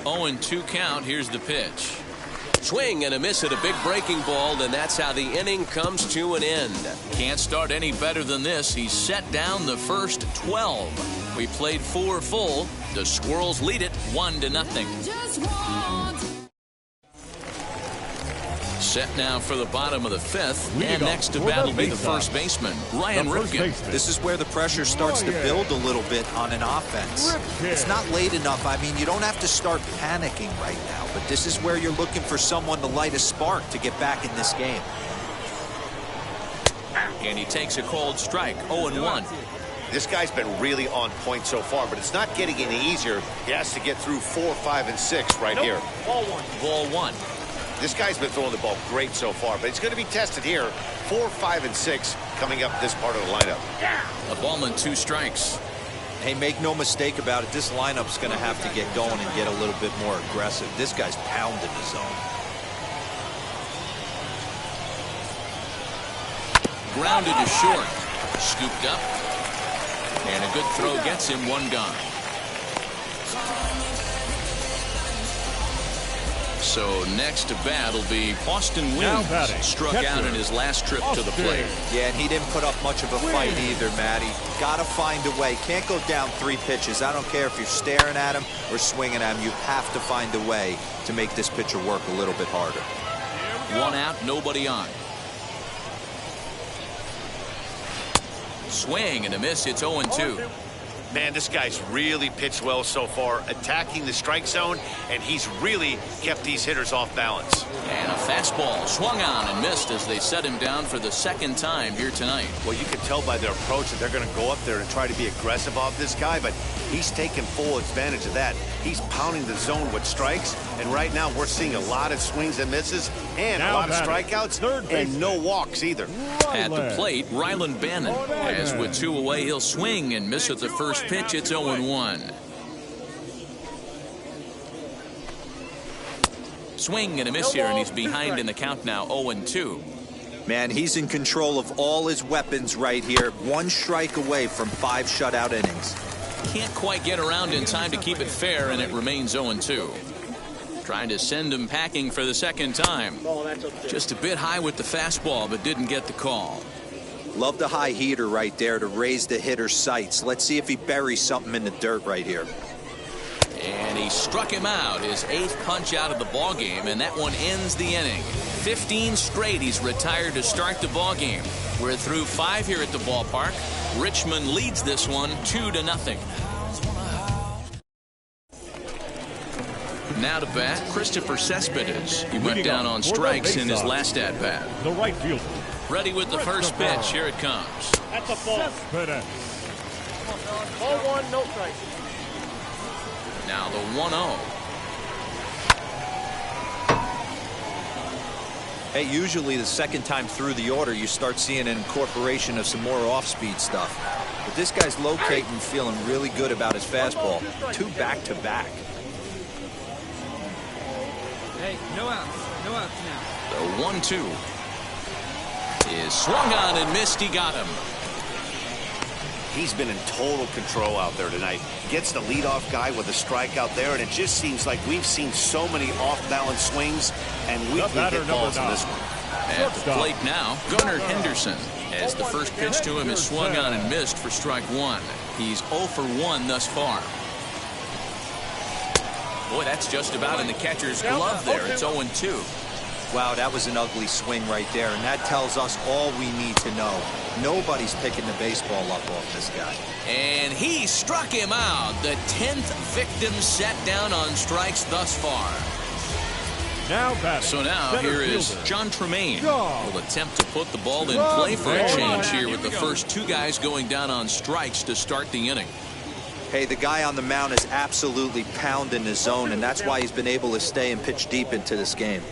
0-2 count. Here's the pitch. Swing and a miss at a big breaking ball, and that's how the inning comes to an end. Can't start any better than this. He set down the first 12. We played 4 full. The Squirrels lead it 1-0. Set now for the bottom of the 5th, and next to bat will be the first baseman, Ryan Ripken. This is where the pressure starts to build a little bit on an offense. It's not late enough. I mean, you don't have to start panicking right now, but this is where you're looking for someone to light a spark to get back in this game. And he takes a cold strike, 0-1. This guy's been really on point so far, but it's not getting any easier. He has to get through 4, 5, and 6 right here. Ball one. This guy's been throwing the ball great so far, but he's going to be tested here. 4, 5, and 6 coming up this part of the lineup. A ball and 2 strikes. Hey, make no mistake about it. This lineup's going to have to get going and get a little bit more aggressive. This guy's pounding the zone. Grounded to short. Scooped up. And a good throw gets him 1 gone. So next to bat will be Austin Williams. Struck out in his last trip to the plate. Yeah, and he didn't put up much of a fight either, Matty. Got to find a way. Can't go down 3 pitches. I don't care if you're staring at him or swinging at him. You have to find a way to make this pitcher work a little bit harder. 1 out, nobody on. Swing and a miss. It's 0-2. Man, this guy's really pitched well so far, attacking the strike zone, and he's really kept these hitters off balance. And a fastball swung on and missed as they set him down for the 2nd time here tonight. Well, you can tell by their approach that they're going to go up there and try to be aggressive off this guy, but he's taking full advantage of that. He's pounding the zone with strikes, and right now we're seeing a lot of swings and misses and a lot of strikeouts and no walks either. At the plate, Ryland Bannon. As with 2 away, he'll swing and miss at the first pitch. It's 0-1. Swing and a miss here, and he's behind in the count now, 0-2. Man, he's in control of all his weapons right here. 1 strike away from 5 shutout innings. Can't quite get around in time to keep it fair, and it remains 0-2. Trying to send him packing for the 2nd time. Just a bit high with the fastball, but didn't get the call. Love the high heater right there to raise the hitter's sights. Let's see if he buries something in the dirt right here. And he struck him out, his 8th punch out of the ball game, and that one ends the inning. 15 straight he's retired to start the ball game. We're through 5 here at the ballpark. Richmond leads this one 2-0. Now to bat, Christopher Cespedes. He went down on strikes in his last at bat. The right fielder. Ready with the first pitch. Here it comes. That's a ball. Ball 1, no strike. Now the 1-0. Hey, usually the 2nd time through the order, you start seeing an incorporation of some more off-speed stuff. But this guy's locating, feeling really good about his fastball. 2 back-to-back. Hey, no outs. No outs now. The 1-2 is swung on and missed. He got him. He's been in total control out there tonight. Gets the leadoff guy with a strikeout there, and it just seems like we've seen so many off-balance swings, and we can hit balls in this one. At the plate now, Gunnar Henderson. As the first pitch to him is swung on and missed for strike 1. He's 0 for 1 thus far. Boy, that's just about in the catcher's glove there. It's 0-2. Wow, that was an ugly swing right there, and that tells us all we need to know. Nobody's picking the baseball up off this guy. And he struck him out. The 10th victim set down on strikes thus far. So now here is John Tremaine. Will attempt to put the ball in play for a change here with the first 2 guys going down on strikes to start the inning. Hey, the guy on the mound is absolutely pounding the zone, and that's why he's been able to stay and pitch deep into this game.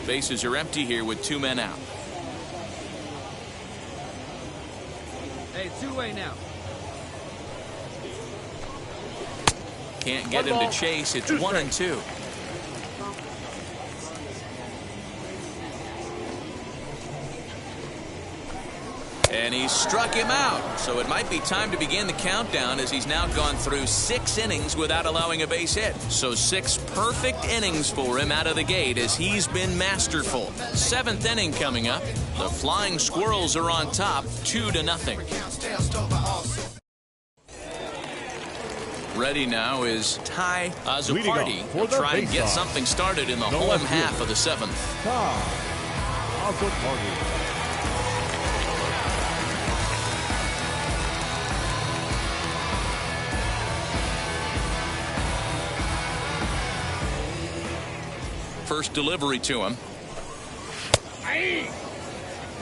Bases are empty here with 2 men out. Hey, 2-way now. Can't get him to chase. It's 1-2. And he struck him out. So it might be time to begin the countdown, as he's now gone through 6 innings without allowing a base hit. So 6 perfect innings for him out of the gate, as he's been masterful. 7th inning coming up. The Flying Squirrels are on top, 2-0. Ready now is Ty Azupardi. He'll try and get something started in the home half of the 7th. First delivery to him.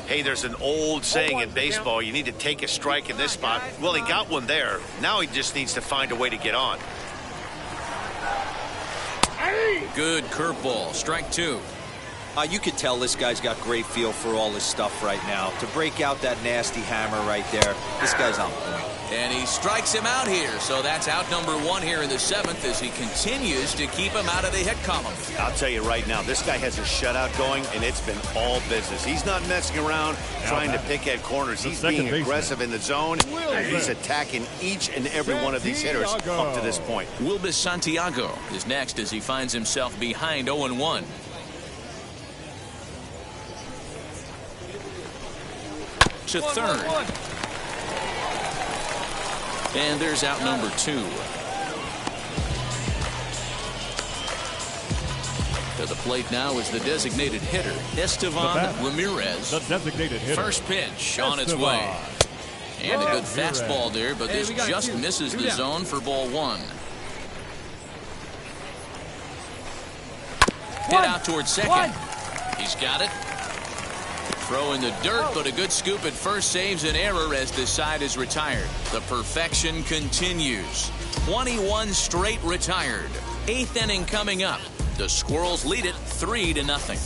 Hey, there's an old saying in baseball, you need to take a strike in this spot. Well, he got one there. Now he just needs to find a way to get on. Good curveball. Strike 2. You could tell this guy's got great feel for all his stuff right now. To break out that nasty hammer right there, this guy's on point. And he strikes him out here. So that's out number 1 here in the 7th, as he continues to keep him out of the hit column. I'll tell you right now, this guy has a shutout going, and it's been all business. He's not messing around trying to pick at corners. He's being aggressive in the zone, and he's attacking each and every one of these hitters up to this point. Wilbis Santiago is next, as he finds himself behind 0-1. To third. And there's out number 2. To the plate now is the designated hitter, Estevan Ramirez. The designated hitter. First pitch on its way. And a good fastball there, but this just misses the zone for ball 1. Hit out towards second. He's got it. Throw in the dirt, but a good scoop at first saves an error as this side is retired. The perfection continues. 21 straight retired. 8th inning coming up. The Squirrels lead it 3-0.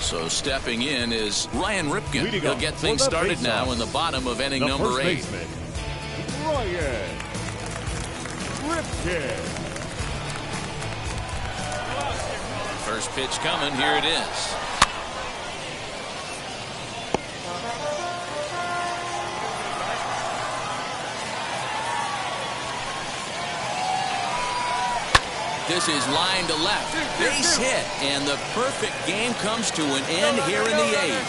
So stepping in is Ryan Ripken. He'll get things started now in the bottom of inning number 8. Ryan Ripken. First pitch coming. Here it is. This is line to left. Base hit. And the perfect game comes to an end here in the 8th.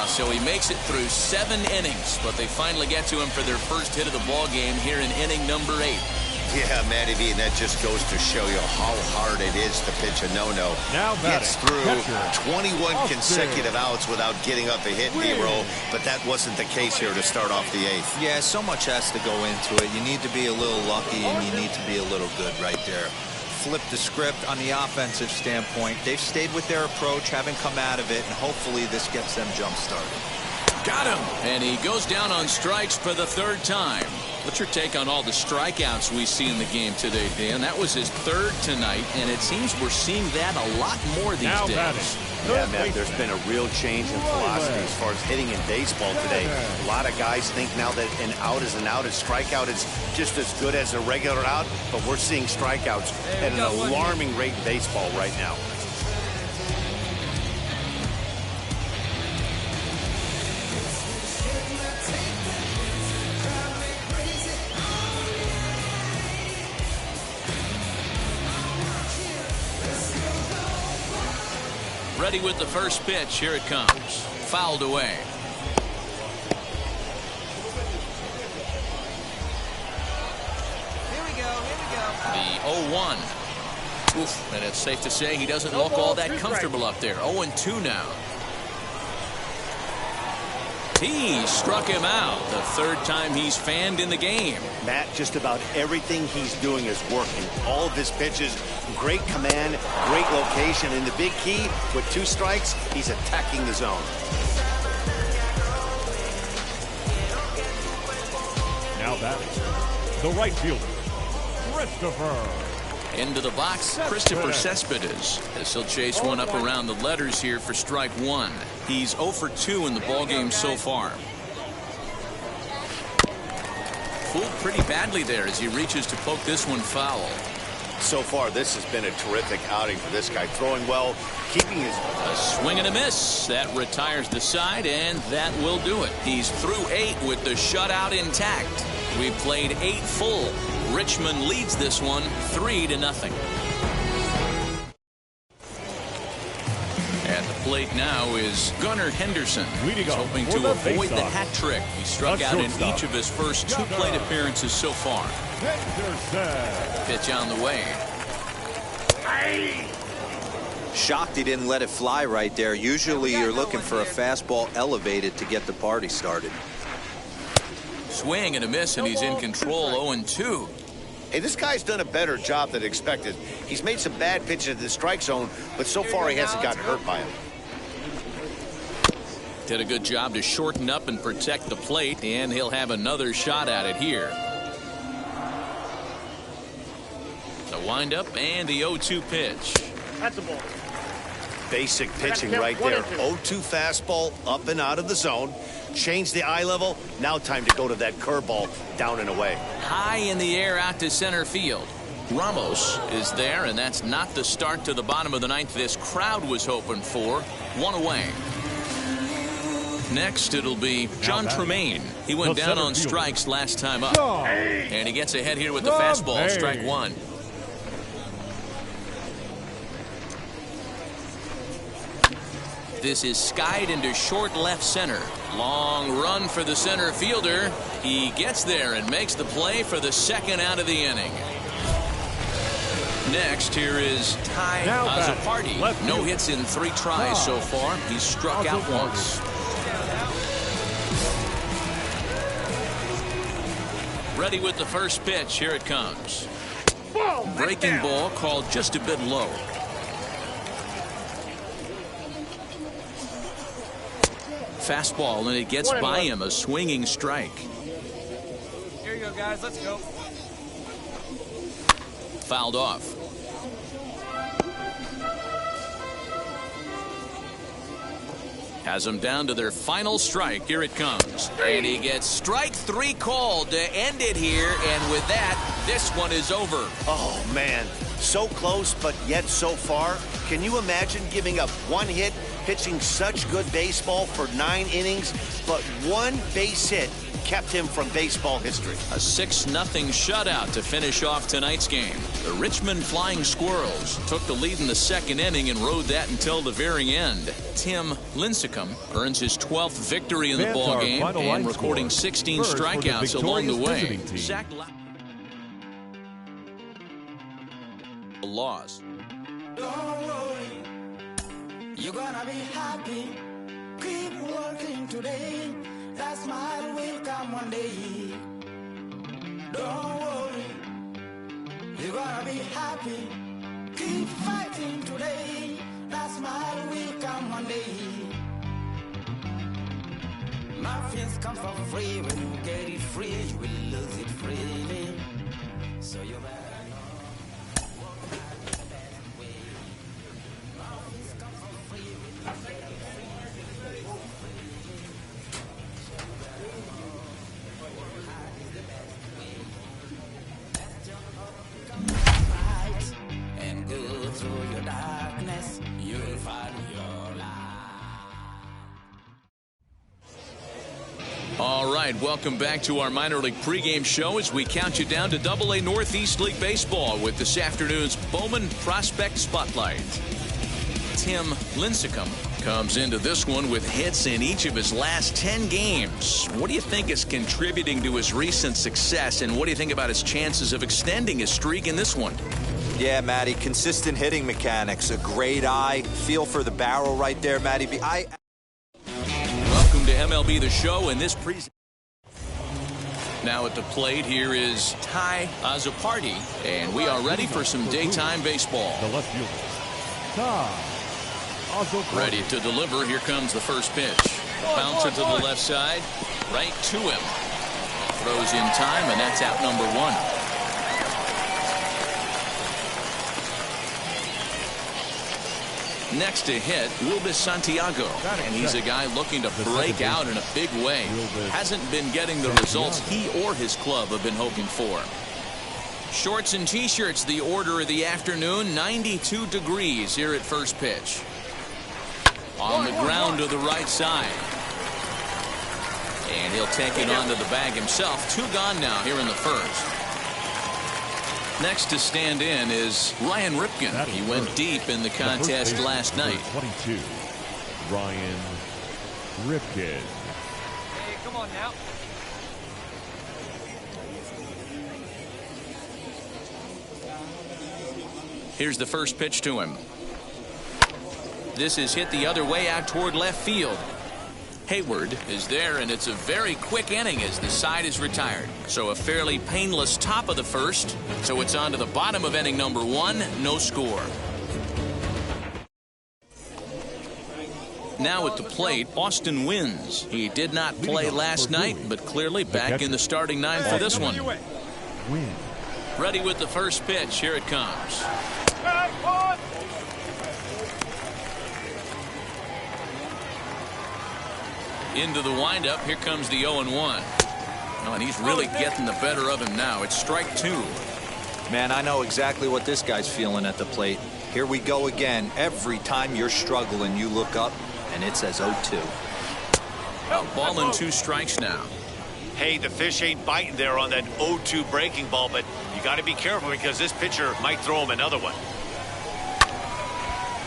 So he makes it through 7 innings, but they finally get to him for their first hit of the ball game here in inning number 8. Yeah, Matty V, and that just goes to show you how hard it is to pitch a no-no. Now gets through 21 consecutive outs without getting up a hit, Nero, but that wasn't the case here to start off the 8th. Yeah, so much has to go into it. You need to be a little lucky, and you need to be a little good right there. Flip the script on the offensive standpoint. They've stayed with their approach, haven't come out of it, and hopefully this gets them jump-started. Got him. And he goes down on strikes for the 3rd time. What's your take on all the strikeouts we see in the game today, Dan? That was his 3rd tonight, and it seems we're seeing that a lot more these days. Yeah, man, there's been a real change in philosophy as far as hitting in baseball today. A lot of guys think now that an out is an out, a strikeout is just as good as a regular out, but we're seeing strikeouts at an alarming rate in baseball right now. Ready with the first pitch. Here it comes. Fouled away. Here we go. The 0-1. Oof, and it's safe to say he doesn't look all that comfortable up there. 0-2 now. He struck him out. The 3rd time he's fanned in the game. Matt, just about everything he's doing is working. All of his pitches, great command, great location, and the big key, with 2 strikes, he's attacking the zone. Now batting, the right fielder, Christopher. Into the box, Christopher Cespedes, as he'll chase one up around the letters here for strike 1. He's 0 for 2 in the ballgame so far. Fooled pretty badly there as he reaches to poke this one foul. So far, this has been a terrific outing for this guy. Throwing well, keeping his... A swing and a miss. That retires the side, and that will do it. He's through 8 with the shutout intact. We've played 8 full. Richmond leads this one 3-0. At the plate now is Gunnar Henderson. He's hoping to avoid the hat trick. He struck out in each of his first 2 plate appearances so far. Pitch on the way. Shocked he didn't let it fly right there. Usually you're looking for a fastball elevated to get the party started. Swing and a miss, and he's in control. 0-2. Hey, this guy's done a better job than expected. He's made some bad pitches in the strike zone, but so far he hasn't gotten hurt by him. Did a good job to shorten up and protect the plate, and he'll have another shot at it here. The windup and the 0-2 pitch. That's a ball. Basic pitching right there. 0-2 fastball up and out of the zone. Change the eye level. Now time to go to that curveball down and away. High in the air out to center field. Ramos is there, and that's not the start to the bottom of the 9th this crowd was hoping for. 1 away. Next, it'll be John Tremaine. He went down on strikes last time up. And he gets ahead here with the fastball. Strike 1. This is skied into short left center. Long run for the center fielder. He gets there and makes the play for the 2nd out of the inning. Next, here is Ty Azapardi. No hits in 3 tries so far. He's struck out once. Ready with the first pitch. Here it comes. Breaking ball called just a bit low. Fastball, and it gets by him. A swinging strike. Here you go, guys. Let's go. Fouled off. Has them down to their final strike. Here it comes. And he gets strike 3 called to end it here. And with that, this one is over. Oh, man. So close, but yet so far. Can you imagine giving up 1 hit, pitching such good baseball for 9 innings, but 1 base hit kept him from baseball history? A 6-0 shutout to finish off tonight's game. The Richmond Flying Squirrels took the lead in the 2nd inning and rode that until the very end. Tim Lincecum earns his 12th victory in the ballgame and recording 16 strikeouts along the way. Zach a loss. Don't worry, you're gonna be happy. Keep working today. That smile will come one day. Don't worry, you're gonna be happy. Keep fighting today. That smile will come one day. Muffins come for free. When you get it free, you will lose it freely. So you better. All right, welcome back to our minor league pregame show as we count you down to AA Northeast League Baseball with this afternoon's Bowman Prospect Spotlight. Tim Lincecum comes into this one with hits in each of his last 10 games. What do you think is contributing to his recent success, and what do you think about his chances of extending his streak in this one? Yeah, Matty, consistent hitting mechanics, a great eye, feel for the barrel right there, Matty. Welcome to MLB The Show in this presentation. Now at the plate, here is Ty Azapardi, and we are ready for some daytime baseball. The left fielder, Ty Azapardi. Ready to deliver. Here comes the first pitch. Bouncer to the left side, right to him. Throws in time, and that's out number 1. Next to hit, Wilbur Santiago, and he's a guy looking to break out in a big way. Hasn't been getting the results he or his club have been hoping for. Shorts and T-shirts, the order of the afternoon. 92 degrees here at first pitch. On the ground to the right side. And he'll take it onto the bag himself. 2 gone now here in the first. Next to stand in is Ryan Ripken. He went deep in the contest last night. 22, Ryan Ripken. Hey, come on now. Here's the first pitch to him. This is hit the other way out toward left field. Hayward is there, and it's a very quick inning as the side is retired. So a fairly painless top of the first. So it's on to the bottom of inning number 1. No score. Now at the plate, Austin Wins. He did not play last night, but clearly back in the starting 9 for this one. Ready with the first pitch. Here it comes. Into the windup. Here comes the 0-1. Oh, and he's really getting the better of him now. It's strike 2. Man, I know exactly what this guy's feeling at the plate. Here we go again. Every time you're struggling, you look up, and it says 0-2. A ball and 2 strikes now. Hey, the fish ain't biting there on that 0-2 breaking ball, but you got to be careful because this pitcher might throw him another one.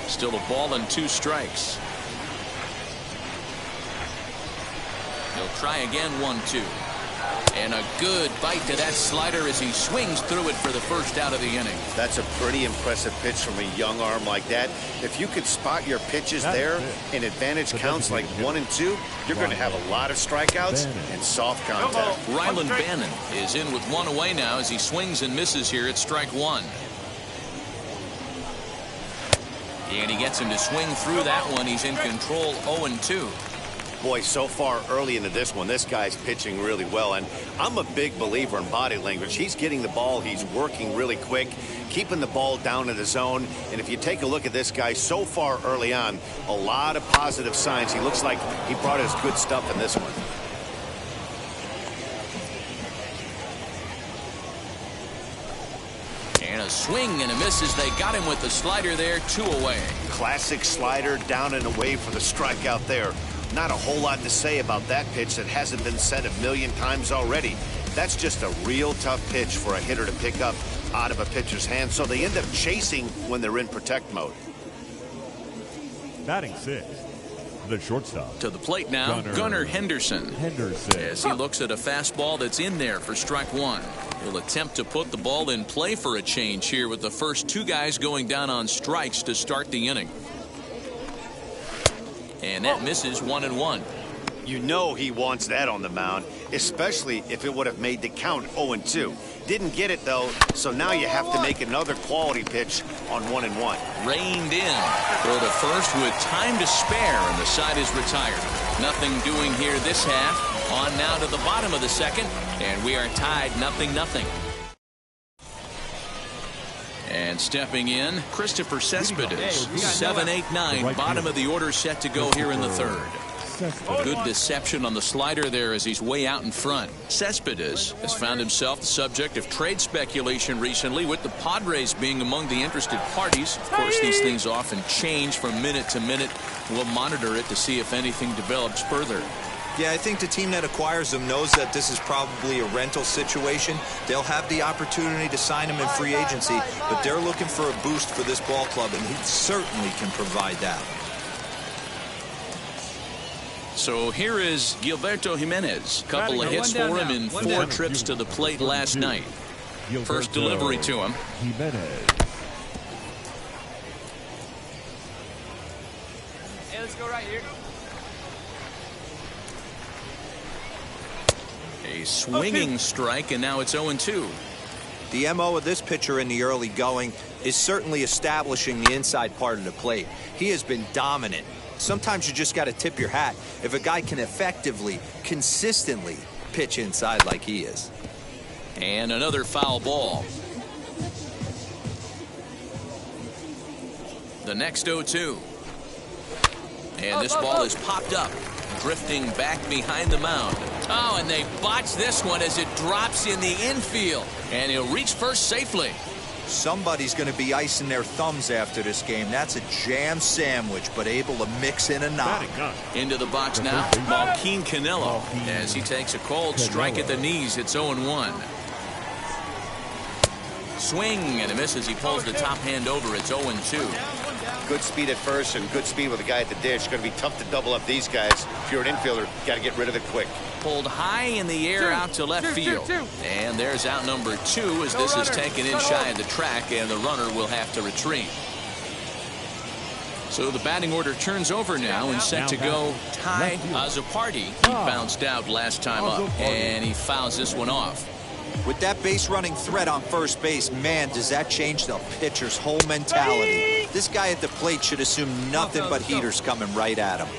Still a ball and 2 strikes. He'll try again. 1-2. And a good bite to that slider as he swings through it for the first out of the inning. That's a pretty impressive pitch from a young arm like that. If you could spot your pitches there in advantage counts like 1 and 2, you're going to have a lot of strikeouts and soft contact. Ryland Bannon is in with 1 away now as he swings and misses here at strike 1. And he gets him to swing through that one. He's in control. 0-2. Boy, so far early into this one, this guy's pitching really well, and I'm a big believer in body language. He's getting the ball, he's working really quick, keeping the ball down in the zone, and if you take a look at this guy so far early on, a lot of positive signs. He looks like he brought his good stuff in this one. And a swing and a miss as they got him with the slider there. 2 away. Classic slider down and away for the strikeout there. Not a whole lot to say about that pitch that hasn't been said a million times already. That's just a real tough pitch for a hitter to pick up out of a pitcher's hand, so they end up chasing when they're in protect mode. Batting 6, the shortstop. To the plate now, Gunnar Henderson. As he looks at a fastball that's in there for strike 1. He'll attempt to put the ball in play for a change here with the first 2 guys going down on strikes to start the inning. And that misses. 1-1. You know he wants that on the mound, especially if it would have made the count 0-2. Didn't get it, though, so now you have to make another quality pitch on 1-1. Reined in. Throw to first with time to spare, and the side is retired. Nothing doing here this half. On now to the bottom of the second, and we are tied 0-0. And stepping in, Christopher Cespedes. 7-8-9, bottom of the order set to go here in the third. Good deception on the slider there as he's way out in front. Cespedes has found himself the subject of trade speculation recently, with the Padres being among the interested parties. Of course, these things often change from minute to minute. We'll monitor it to see if anything develops further. Yeah, I think the team that acquires him knows that this is probably a rental situation. They'll have the opportunity to sign him in free agency, but they're looking for a boost for this ball club, and he certainly can provide that. So here is Gilberto Jimenez. Couple of hits for him in 4 trips to the plate last night. First delivery to him. Hey, let's go right here. A swinging strike, and now it's 0-2. The MO of this pitcher in the early going is certainly establishing the inside part of the plate. He has been dominant. Sometimes you just got to tip your hat if a guy can effectively, consistently pitch inside like he is. And another foul ball. The next 0-2. And this ball is popped up, drifting back behind the mound. Oh, and they botch this one as it drops in the infield. And he'll reach first safely. Somebody's going to be icing their thumbs after this game. That's a jam sandwich, but able to mix in a knock. Into the box now, Malquin Canelo, as he takes a cold strike at the knees. It's 0-1. Swing and a miss as he pulls the top hand over. It's 0-2. Good speed at first and good speed with the guy at the dish. Going to be tough to double up these guys. If you're an infielder, got to get rid of it quick. Pulled high in the air out to left field. And there's out number 2 as this is taken in shy of the track, and the runner will have to retreat. So the batting order turns over now and set to go Ty Azapardi. He bounced out last time up, and he fouls this one off. With that base running threat on first base, man, does that change the pitcher's whole mentality. This guy at the plate should assume nothing but heaters coming right at him.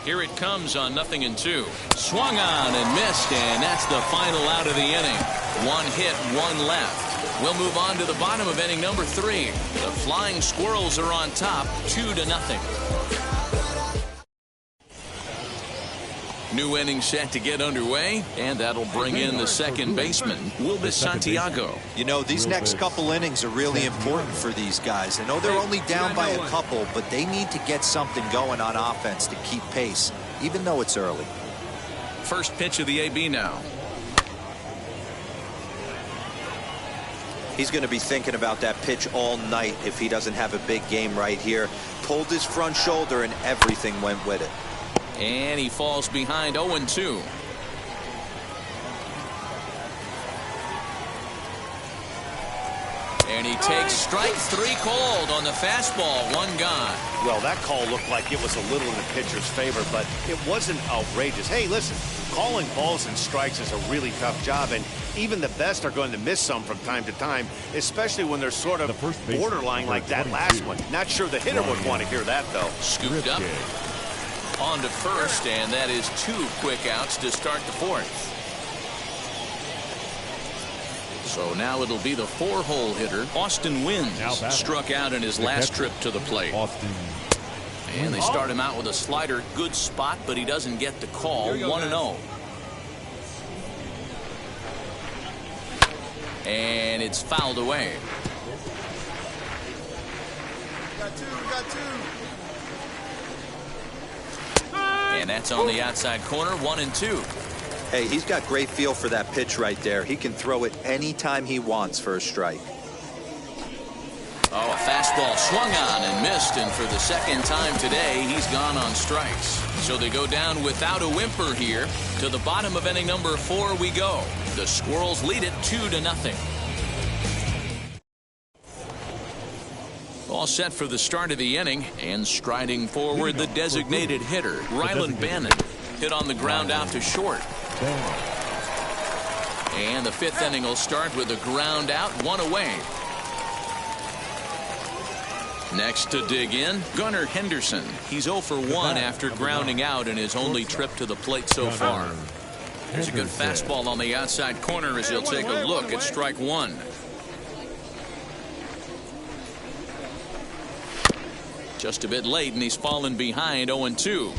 Here it comes on 0-2. Swung on and missed, and that's the final out of the inning. 1 hit, 1 left. We'll move on to the bottom of inning number 3. The Flying Squirrels are on top, 2-0. New inning set to get underway, and that'll bring in the second baseman, Wilbur Santiago. You know, these next couple innings are really important for these guys. I know they're only down by a couple, but they need to get something going on offense to keep pace, even though it's early. First pitch of the AB now. He's going to be thinking about that pitch all night if he doesn't have a big game right here. Pulled his front shoulder and everything went with it. And he falls behind 0-2. And he takes strike 3 called on the fastball. 1 gone. Well, that call looked like it was a little in the pitcher's favor, but it wasn't outrageous. Hey, listen, calling balls and strikes is a really tough job, and even the best are going to miss some from time to time, especially when they're sort of borderline like that last one. Not sure the hitter would want to hear that, though. Scooped up. On to first, and that is 2 quick outs to start the 4th. So now it'll be the 4-hole hitter, Austin Wynns, struck out in his last trip to the plate. And they start him out with a slider. Good spot, but he doesn't get the call. 1-0. And it's fouled away. We got two. And that's on the outside corner. 1-2. Hey, he's got great feel for that pitch right there. He can throw it anytime he wants for a strike. Oh, a fastball swung on and missed, and for the second time today, he's gone on strikes. So they go down without a whimper here. To the bottom of inning number 4 we go. The Squirrels lead it 2-0. All set for the start of the inning, and striding forward the designated hitter, Rylan Bannon. Hit on the ground out to short. And the 5th inning will start with a ground out, 1 away. Next to dig in, Gunnar Henderson. He's 0 for 1 after grounding out in his only trip to the plate so far. There's a good fastball on the outside corner as he'll take a look at strike 1. Just a bit late, and he's fallen behind 0-2.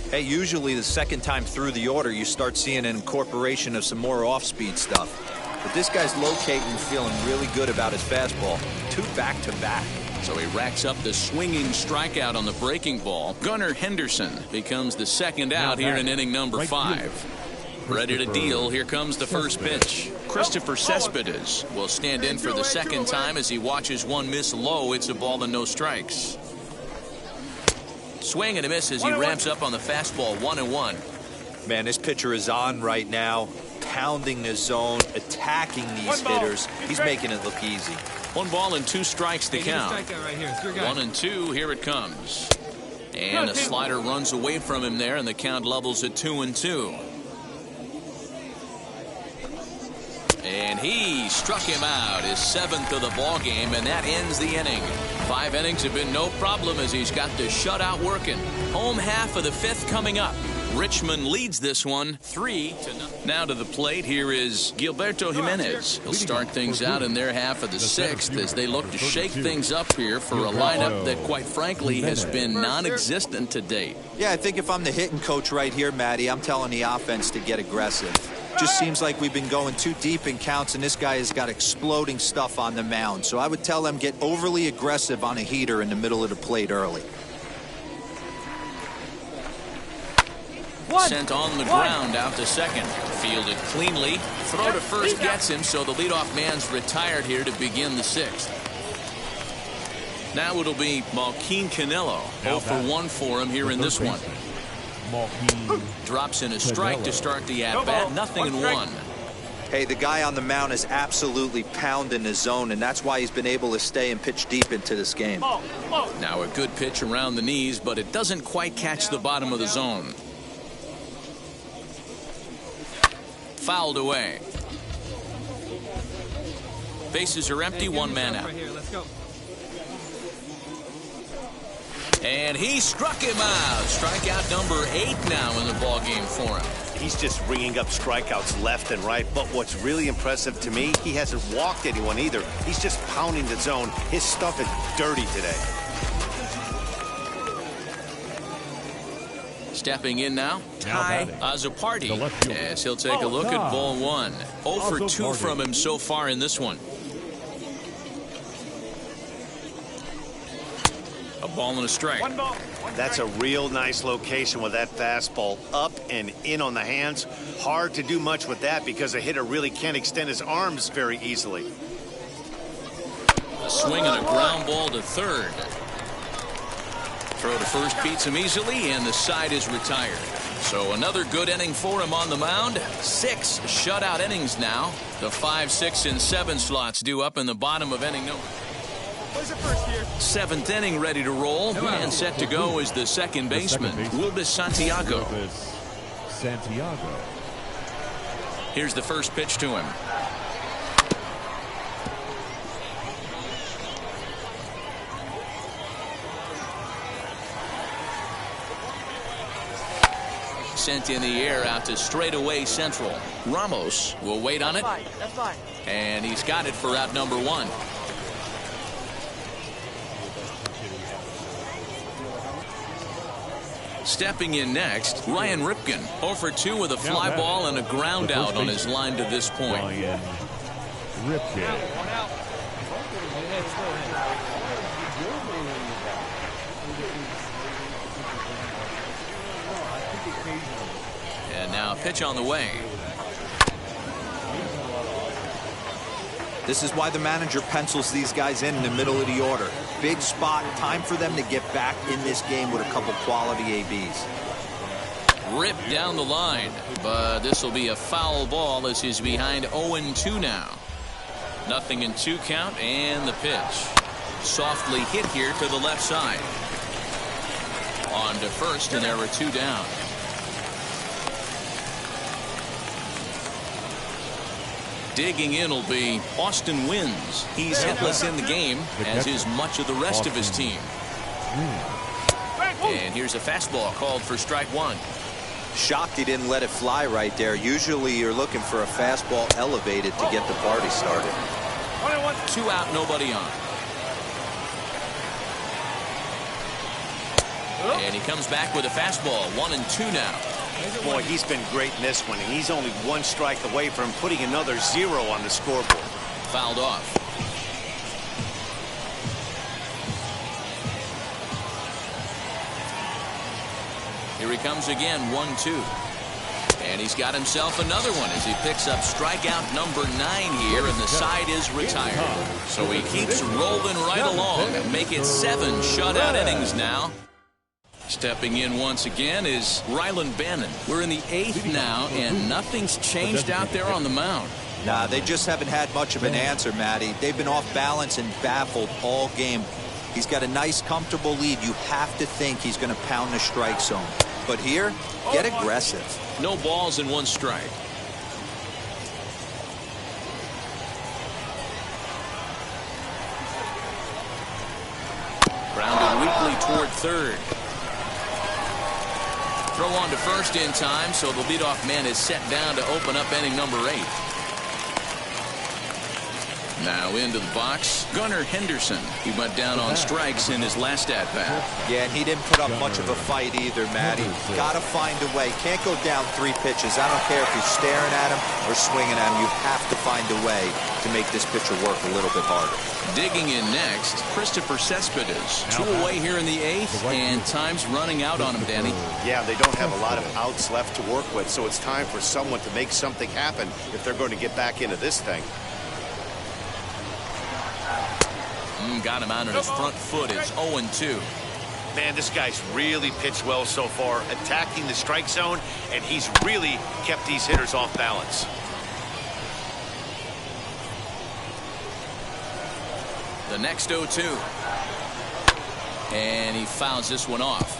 Hey, usually the second time through the order, you start seeing an incorporation of some more off-speed stuff. But this guy's locating and feeling really good about his fastball. 2 back-to-back. So he racks up the swinging strikeout on the breaking ball. Gunnar Henderson becomes the second out here in inning number 5. Ready to deal. Here comes the first pitch. Christopher Cespedes will stand in for the second time as he watches one miss low. It's a ball and no strikes. Swing and a miss as he ramps up on the fastball. 1-1. Man, this pitcher is on right now, pounding the zone, attacking these hitters. He's making it look easy. 1 ball and 2 strikes to count. 1-2. Here it comes. And a slider runs away from him there, and the count levels at 2-2. And he struck him out, his 7th of the ball game, and that ends the inning. 5 innings have been no problem as he's got the shutout working. Home half of the 5th coming up. Richmond leads this one 3-0. Now to the plate, here is Gilberto Jimenez. He'll start things out in their half of the sixth as they look to shake things up here for a lineup that, quite frankly, has been non-existent to date. Yeah, I think if I'm the hitting coach right here, Matty, I'm telling the offense to get aggressive. Just seems like we've been going too deep in counts, and this guy has got exploding stuff on the mound. So I would tell them get overly aggressive on a heater in the middle of the plate early. Sent on the ground out to second. Fielded cleanly. Throw to first gets him, so the leadoff man's retired here to begin the sixth. Now it'll be Malquin Canelo. 0 for 1 for him here in this one. Drops in a strike to start the at-bat. 0-1. Hey, the guy on the mound is absolutely pounding the zone, and that's why he's been able to stay and pitch deep into this game. Now a good pitch around the knees, but it doesn't quite catch the bottom of the zone. Fouled away. Bases are empty, one man out. And he struck him out. Strikeout number 8 now in the ballgame for him. He's just ringing up strikeouts left and right. But what's really impressive to me, he hasn't walked anyone either. He's just pounding the zone. His stuff is dirty today. Stepping in now, Ty Azapardi, as he'll take a look at ball 1. 0 for 2 from him so far in this one. A ball and a strike. That's a real nice location with that fastball up and in on the hands. Hard to do much with that because a hitter really can't extend his arms very easily. A swing and a ground ball to third. Throw to first beats him easily, and the side is retired. So another good inning for him on the mound. 6 shutout innings now. The 5, 6, and 7 slots due up in the bottom of inning number. 7th inning ready to roll, and set to go is the second baseman, Wilbis Santiago. Here's the first pitch to him. Sent in the air out to straightaway central. Ramos will wait on it. That's fine. And he's got it for out number 1. Stepping in next, Ryan Ripken. 0 for 2 with a fly ball and a ground out on his line to this point. Ryan Ripken. And now pitch on the way. This is why the manager pencils these guys in the middle of the order. Big spot, time for them to get back in this game with a couple quality ABs. Ripped down the line, but this will be a foul ball as he's behind 0-2 now. 0-2 count, and the pitch. Softly hit here to the left side. On to first, and there are 2 down. Digging in will be Austin Wins. He's hitless in the game, as is much of the rest of his team. And here's a fastball called for strike 1. Shocked he didn't let it fly right there. Usually you're looking for a fastball elevated to get the party started. 2 out, nobody on. And he comes back with a fastball. 1-2 now. Boy, he's been great in this one, and he's only 1 strike away from putting another 0 on the scoreboard. Fouled off. Here he comes again, 1-2. And he's got himself another one as he picks up strikeout number 9 here, and the side is retired. So he keeps rolling right along and make it 7 shutout innings now. Stepping in once again is Rylan Bannon. We're in the 8th now, and nothing's changed out there on the mound. Nah, they just haven't had much of an answer, Matty. They've been off balance and baffled all game. He's got a nice, comfortable lead. You have to think he's going to pound the strike zone. But here, get aggressive. No balls and 1 strike. Grounded weakly toward third. Throw on to first in time, so the leadoff man is set down to open up inning number 8. Now into the box, Gunnar Henderson. He went down on strikes in his last at-bat. Yeah, and he didn't put up much of a fight either, Matty. Got to find a way. Can't go down 3 pitches. I don't care if you're staring at him or swinging at him. You have to find a way to make this pitcher work a little bit harder. Digging in next, Christopher Cespedes. 2 away here in the 8th, and time's running out on him, Danny. Yeah, they don't have a lot of outs left to work with, so it's time for someone to make something happen if they're going to get back into this thing. Got him out on his front foot. It's 0-2. Man, this guy's really pitched well so far, attacking the strike zone, and he's really kept these hitters off balance. The next 0-2. And he fouls this one off.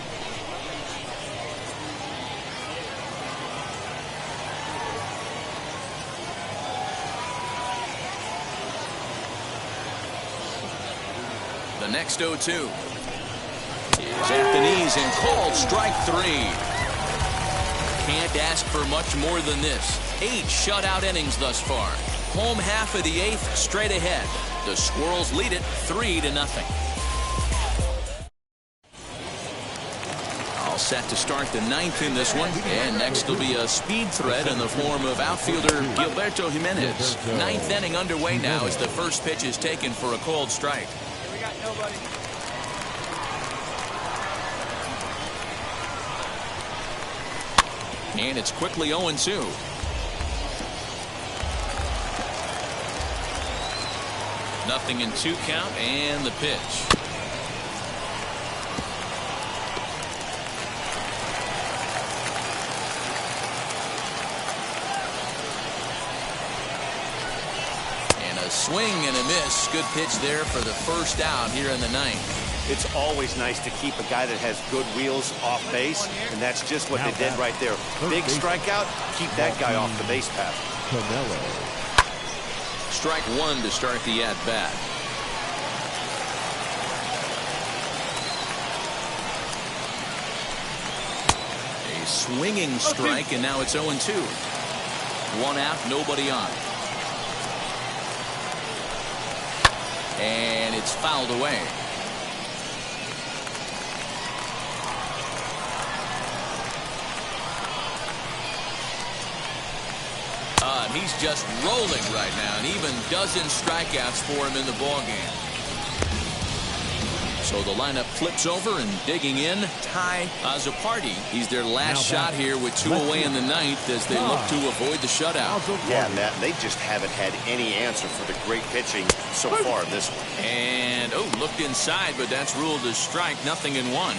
The next 0-2 is at the knees and called strike 3. Can't ask for much more than this. 8 shutout innings thus far. Home half of the 8th straight ahead. The Squirrels lead it 3-0. All set to start the 9th in this one. And next will be a speed threat in the form of outfielder Gilberto Jimenez. 9th inning underway now as the first pitch is taken for a called strike. Nobody. And it's quickly 0-2. Nothing in 2 count and the pitch. Swing and a miss. Good pitch there for the first out here in the 9th. It's always nice to keep a guy that has good wheels off base, and that's just what they did right there. Big strikeout, keep that guy off the base path. Strike 1 to start the at-bat. A swinging strike, and now it's 0-2. 1 out, nobody on. And it's fouled away. He's just rolling right now, and even dozen strikeouts for him in the ballgame. So the lineup flips over, and digging in, Ty Azzopardi. He's their last shot here with 2 away in the 9th as they look to avoid the shutout. Yeah, Matt, they just haven't had any answer for the great pitching so far in this one. And, looked inside, but that's ruled a strike. Nothing in 1.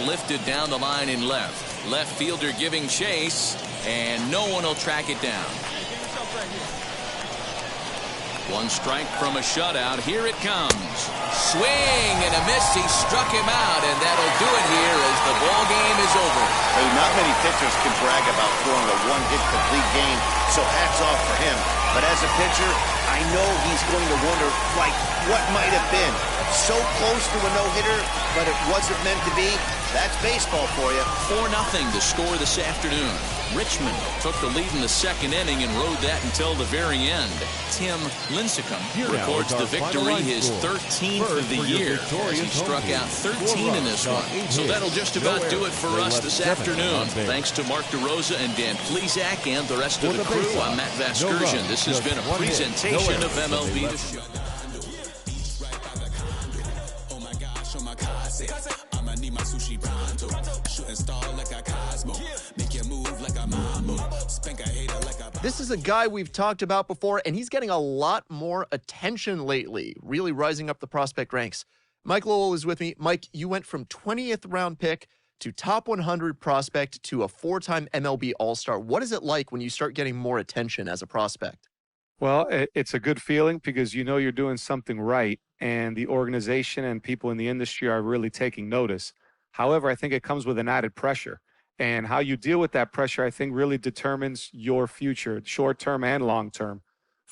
Lifted down the line in left. Left fielder giving chase, and no one will track it down. 1 strike from a shutout. Here it comes. Swing and a miss. He struck him out, and that'll do it here as the ball game is over. Hey, not many pitchers can brag about throwing a 1-hit complete game, so hats off for him. But as a pitcher, I know he's going to wonder, what might have been? So close to a no-hitter, but it wasn't meant to be. That's baseball for you. 4-0 the score this afternoon. Richmond took the lead in the 2nd inning and rode that until the very end. Tim Lincecum records the victory, his 13th of the year, as he struck out 13 in this one. So that'll just about do it for us this afternoon. Thanks to Mark DeRosa and Dan Plesac and the rest of the crew. I'm Matt Vasgersian. This has been a presentation of MLB The Show. I'ma need my sushi pronto. Shooting star like a Cosmo. Make you move like a mambo. Spank a hater like a. This is a guy we've talked about before, and he's getting a lot more attention lately, really rising up the prospect ranks. Mike Lowell is with me. Mike, you went from 20th round pick to top 100 prospect to a 4-time MLB All-Star. What is it like when you start getting more attention as a prospect? Well, it's a good feeling because you know you're doing something right, and the organization and people in the industry are really taking notice. However, I think it comes with an added pressure, and how you deal with that pressure, I think, really determines your future, short-term and long-term.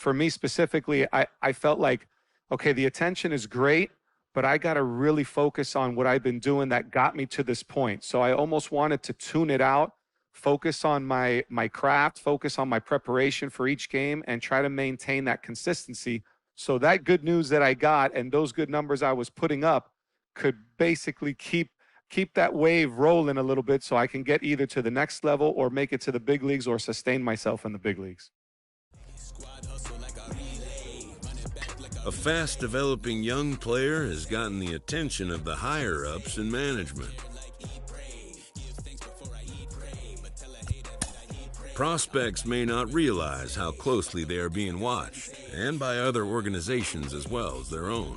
for me specifically, I felt like, okay, the attention is great, but I got to really focus on what I've been doing that got me to this point. So I almost wanted to tune it out, focus on my craft, focus on my preparation for each game, and try to maintain that consistency. So that good news that I got and those good numbers I was putting up could basically keep that wave rolling a little bit so I can get either to the next level or make it to the big leagues or sustain myself in the big leagues. A fast-developing young player has gotten the attention of the higher-ups in management. Prospects may not realize how closely they are being watched, and by other organizations as well as their own.